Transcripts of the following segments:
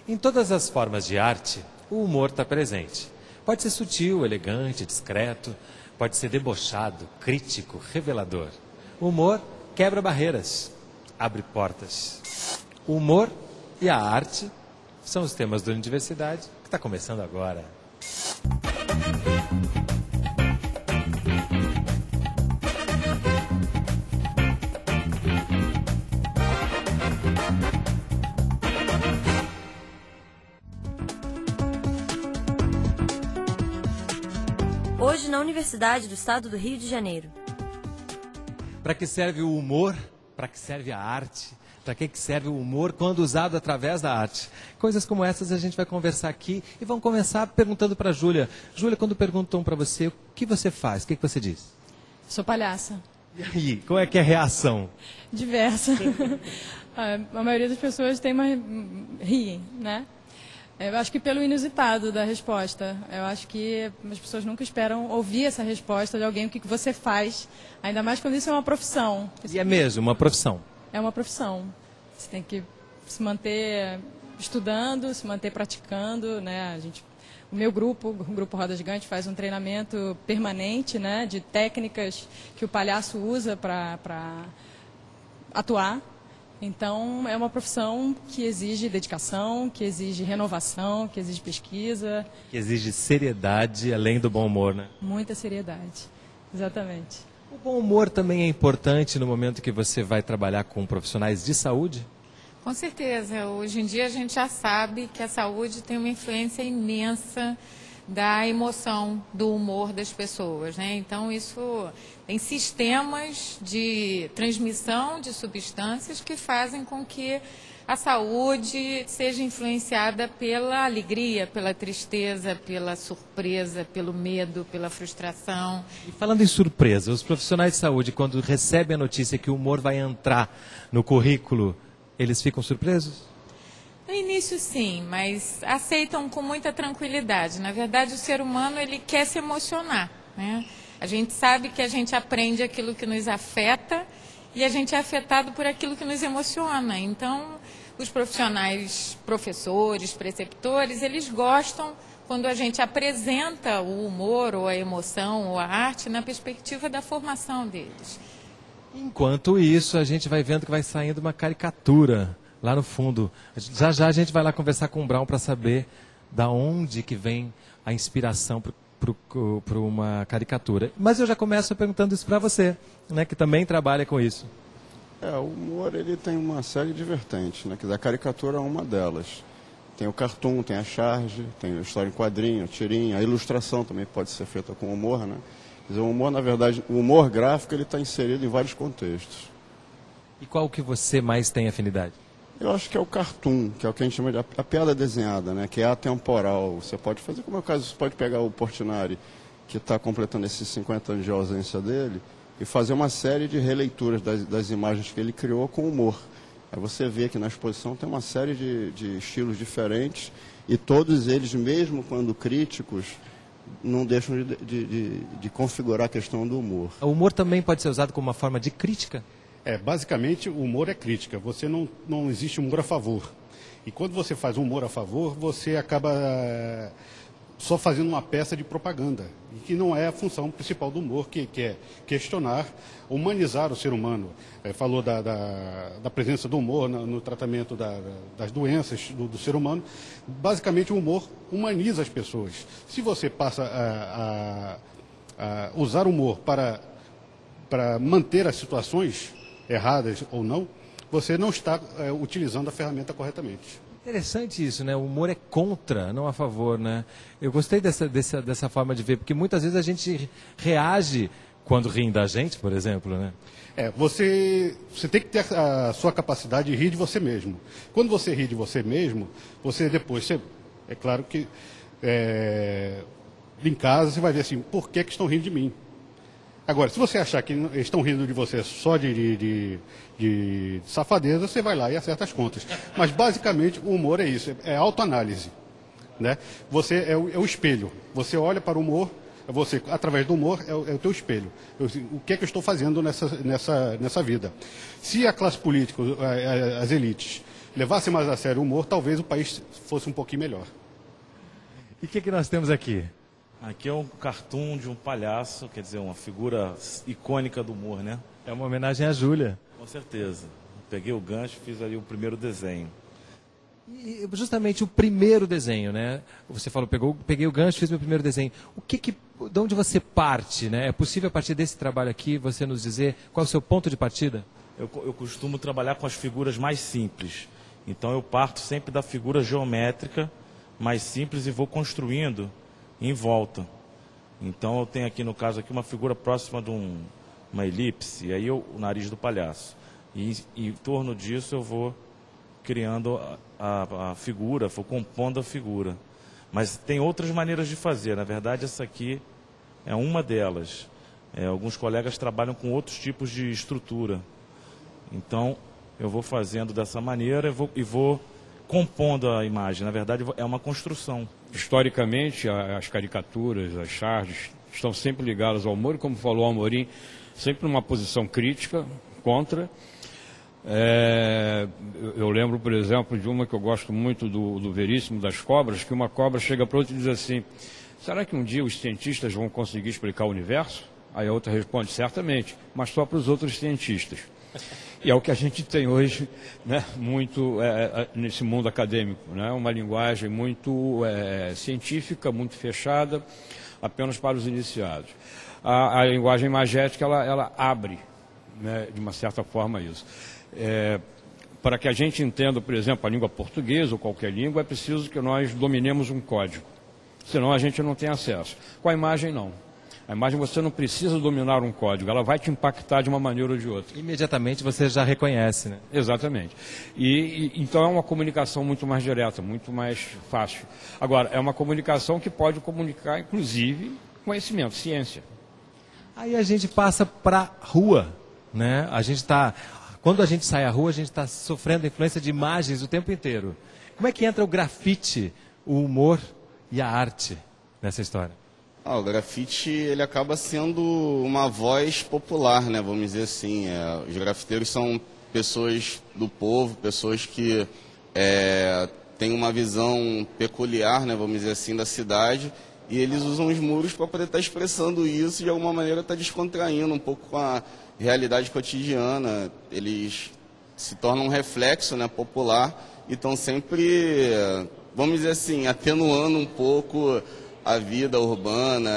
Em todas as formas de arte, o humor está presente. Pode ser sutil, elegante, discreto, pode ser debochado, crítico, revelador. O humor quebra barreiras, abre portas. O humor e a arte são os temas da Universidade, que está começando agora. Hoje na Universidade do Estado do Rio de Janeiro. Para que serve o humor? Para que serve a arte? Para que serve o humor quando usado através da arte? Coisas como essas a gente vai conversar aqui e vamos começar perguntando para a Júlia. Júlia, quando perguntam para você o que você faz, o que você diz? Sou palhaça. E aí, qual é que é a reação? Diversa. A maioria das pessoas riem, né? Eu acho que pelo inusitado da resposta. Eu acho que as pessoas nunca esperam ouvir essa resposta de alguém, o que você faz, ainda mais quando isso é uma profissão. E é mesmo uma profissão? É uma profissão. Você tem que se manter estudando, se manter praticando, né? O meu grupo, o Grupo Roda Gigante, faz um treinamento permanente, né, de técnicas que o palhaço usa para atuar. Então, é uma profissão que exige dedicação, que exige renovação, que exige pesquisa. Que exige seriedade, além do bom humor, né? Muita seriedade, exatamente. O bom humor também é importante no momento que você vai trabalhar com profissionais de saúde? Com certeza. Hoje em dia a gente já sabe que a saúde tem uma influência imensa da emoção, do humor das pessoas, né? Então, isso tem sistemas de transmissão de substâncias que fazem com que a saúde seja influenciada pela alegria, pela tristeza, pela surpresa, pelo medo, pela frustração. E falando em surpresa, os profissionais de saúde, quando recebem a notícia que o humor vai entrar no currículo, eles ficam surpresos? No início, sim, mas aceitam com muita tranquilidade. Na verdade, o ser humano ele quer se emocionar, né? A gente sabe que a gente aprende aquilo que nos afeta e a gente é afetado por aquilo que nos emociona. Então, os profissionais, professores, preceptores, eles gostam quando a gente apresenta o humor ou a emoção ou a arte na perspectiva da formação deles. Enquanto isso, a gente vai vendo que vai saindo uma caricatura lá no fundo. Já já a gente vai lá conversar com o Brown para saber da onde que vem a inspiração para uma caricatura. Mas eu já começo perguntando isso para você, né, que também trabalha com isso. O humor ele tem uma série de vertentes, né? A caricatura é uma delas. Tem o cartoon, tem a charge, tem a história em quadrinho, tirinha, a ilustração também pode ser feita com humor, né? Quer dizer, o humor, na verdade, o humor gráfico ele está inserido em vários contextos. E qual que você mais tem afinidade? Eu acho que é o cartoon, que é o que a gente chama de a piada desenhada, né? Que é atemporal. Você pode fazer, como é o caso, você pode pegar o Portinari, que está completando esses 50 anos de ausência dele, e fazer uma série de releituras das imagens que ele criou com humor. Aí você vê que na exposição tem uma série de estilos diferentes, e todos eles, mesmo quando críticos, não deixam de configurar a questão do humor. O humor também pode ser usado como uma forma de crítica? Basicamente, o humor é crítica. Você não existe humor a favor. E quando você faz humor a favor, você acaba só fazendo uma peça de propaganda. E que não é a função principal do humor, que é questionar, humanizar o ser humano. Falou da presença do humor no tratamento das doenças do ser humano. Basicamente, o humor humaniza as pessoas. Se você passa a usar o humor para manter as situações erradas ou não, você não está utilizando a ferramenta corretamente. Interessante isso, né? O humor é contra, não a favor, né? Eu gostei dessa forma de ver, porque muitas vezes a gente reage quando riem da gente, por exemplo, né? Você tem que ter a sua capacidade de rir de você mesmo. Quando você ri de você mesmo, é claro que em casa você vai ver assim, por que estão rindo de mim? Agora, se você achar que estão rindo de você só de safadeza, você vai lá e acerta as contas. Mas, basicamente, o humor é isso, é autoanálise, né? Você é o espelho. Você olha para o humor, através do humor, é o teu espelho. O que é que eu estou fazendo nessa vida? Se a classe política, as elites, levasse mais a sério o humor, talvez o país fosse um pouquinho melhor. E o que nós temos aqui? Aqui é um cartoon de um palhaço, quer dizer, uma figura icônica do humor, né? É uma homenagem à Júlia. Com certeza. Peguei o gancho e fiz ali o primeiro desenho. E justamente o primeiro desenho, né? Você falou, peguei o gancho, fiz meu primeiro desenho. De onde você parte, né? É possível a partir desse trabalho aqui você nos dizer qual é o seu ponto de partida? Eu costumo trabalhar com as figuras mais simples. Então eu parto sempre da figura geométrica mais simples e vou construindo em volta. Então eu tenho aqui, no caso, aqui uma figura próxima de uma elipse, e aí o nariz do palhaço. E em torno disso eu vou criando a figura, vou compondo a figura. Mas tem outras maneiras de fazer. Na verdade, essa aqui é uma delas. Alguns colegas trabalham com outros tipos de estrutura. Então, eu vou fazendo dessa maneira e vou compondo a imagem. Na verdade, é uma construção. Historicamente, as caricaturas, as charges, estão sempre ligadas ao humor, e como falou o Amorim, sempre numa posição crítica, contra. Eu lembro, por exemplo, de uma que eu gosto muito do Veríssimo, das cobras, que uma cobra chega para outra e diz assim: será que um dia os cientistas vão conseguir explicar o universo? Aí a outra responde: certamente, mas só para os outros cientistas. E é o que a gente tem hoje, né, muito nesse mundo acadêmico, né, uma linguagem muito científica, muito fechada, apenas para os iniciados. A linguagem imagética, ela abre, né, de uma certa forma isso. Para que a gente entenda, por exemplo, a língua portuguesa ou qualquer língua, é preciso que nós dominemos um código, senão a gente não tem acesso. Com a imagem, não. A imagem você não precisa dominar um código, ela vai te impactar de uma maneira ou de outra. Imediatamente você já reconhece, né? Exatamente. Então é uma comunicação muito mais direta, muito mais fácil. Agora, é uma comunicação que pode comunicar, inclusive, conhecimento, ciência. Aí a gente passa para a rua, né? Quando a gente sai à rua, a gente está sofrendo a influência de imagens o tempo inteiro. Como é que entra o grafite, o humor e a arte nessa história? O grafite, ele acaba sendo uma voz popular, né? Vamos dizer assim. Os grafiteiros são pessoas do povo, pessoas que têm uma visão peculiar, né? Vamos dizer assim, da cidade. E eles usam os muros para poder estar expressando isso e de alguma maneira estar descontraindo um pouco com a realidade cotidiana. Eles se tornam um reflexo, né, popular e estão sempre, vamos dizer assim, atenuando um pouco a vida urbana,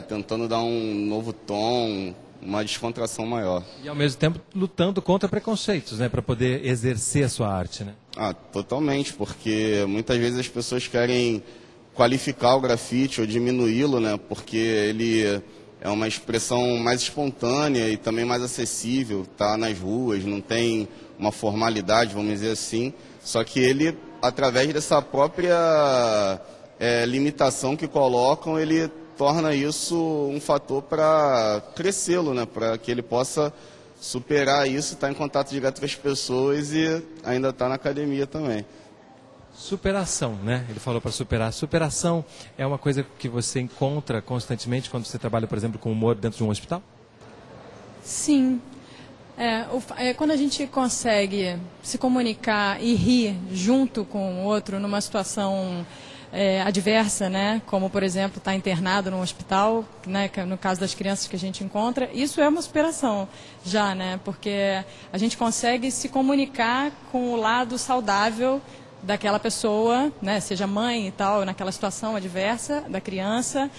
tentando dar um novo tom, uma descontração maior. E ao mesmo tempo lutando contra preconceitos, né, para poder exercer a sua arte, né? Totalmente, porque muitas vezes as pessoas querem qualificar o grafite ou diminuí-lo, né, porque ele é uma expressão mais espontânea e também mais acessível, tá nas ruas, não tem uma formalidade, vamos dizer assim, só que ele, através dessa própria limitação que colocam, ele torna isso um fator para crescê-lo, né? Para que ele possa superar isso, estar em contato direto com as pessoas e ainda estar na academia também. Superação, né? Ele falou para superar. Superação é uma coisa que você encontra constantemente quando você trabalha, por exemplo, com humor dentro de um hospital? Sim. Quando a gente consegue se comunicar e rir junto com o outro numa situação adversa, né? Como, por exemplo, estar internado num hospital, né? No caso das crianças que a gente encontra, isso é uma superação já, né? Porque a gente consegue se comunicar com o lado saudável daquela pessoa, né? Seja mãe e tal, naquela situação adversa da criança,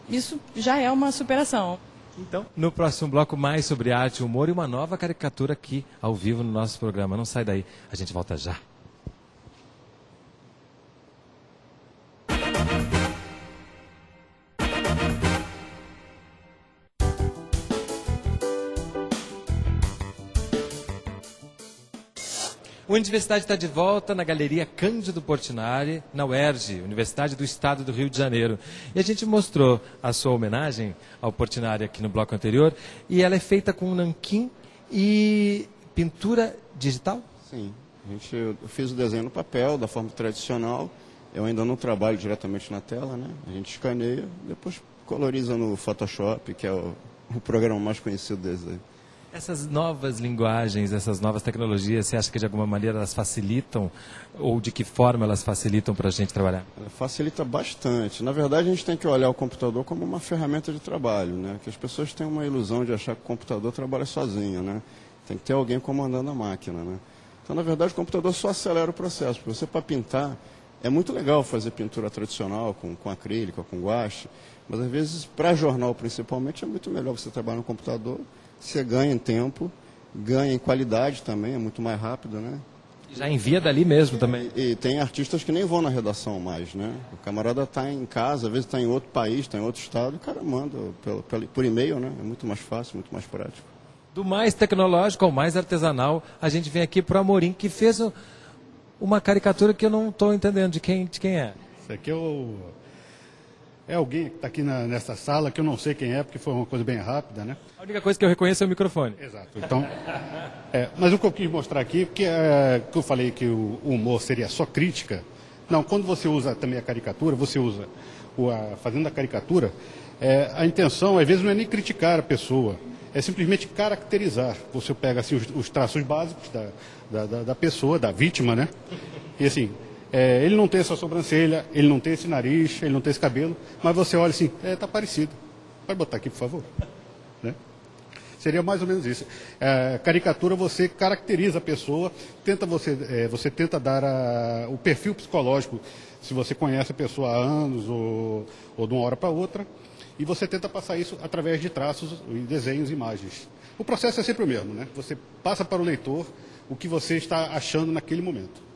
isso já é uma superação. Então, no próximo bloco, mais sobre arte e humor e uma nova caricatura aqui, ao vivo, no nosso programa. Não sai daí, a gente volta já. A Universidade está de volta na Galeria Cândido Portinari, na UERJ, Universidade do Estado do Rio de Janeiro. E a gente mostrou a sua homenagem ao Portinari aqui no bloco anterior, e ela é feita com nanquim e pintura digital? Sim, eu fiz o desenho no papel, da forma tradicional. Eu ainda não trabalho diretamente na tela, né? A gente escaneia, depois coloriza no Photoshop, que é o programa mais conhecido deles aí. Essas novas linguagens, essas novas tecnologias, você acha que de alguma maneira elas facilitam ou de que forma elas facilitam para a gente trabalhar? Facilita bastante. Na verdade, a gente tem que olhar o computador como uma ferramenta de trabalho, né? Que as pessoas têm uma ilusão de achar que o computador trabalha sozinho, né? Tem que ter alguém comandando a máquina, né? Então, na verdade, o computador só acelera o processo. Porque você, para pintar, é muito legal fazer pintura tradicional, com acrílico, com guache, mas às vezes, para jornal principalmente, é muito melhor você trabalhar no computador. Você ganha em tempo, ganha em qualidade também, é muito mais rápido, né? Já envia dali mesmo também. E tem artistas que nem vão na redação mais, né? O camarada está em casa, às vezes está em outro país, está em outro estado, o cara manda por e-mail, né? É muito mais fácil, muito mais prático. Do mais tecnológico ao mais artesanal, a gente vem aqui para o Amorim, que fez uma caricatura que eu não estou entendendo de quem é. Isso aqui é alguém que está aqui nessa sala, que eu não sei quem é, porque foi uma coisa bem rápida, né? A única coisa que eu reconheço é o microfone. Exato. Então, mas o que eu quis mostrar aqui, porque que eu falei que o humor seria só crítica. Não, quando você usa também a caricatura, você usa fazendo a caricatura, a intenção, às vezes, não é nem criticar a pessoa, é simplesmente caracterizar. Você pega assim, os traços básicos da pessoa, da vítima, né? E assim, ele não tem essa sobrancelha, ele não tem esse nariz, ele não tem esse cabelo, mas você olha assim, tá parecido. Pode botar aqui, por favor. Né? Seria mais ou menos isso. Caricatura, você caracteriza a pessoa, você tenta dar o perfil psicológico, se você conhece a pessoa há anos ou de uma hora para outra, e você tenta passar isso através de traços, desenhos, imagens. O processo é sempre o mesmo, né? Você passa para o leitor o que você está achando naquele momento.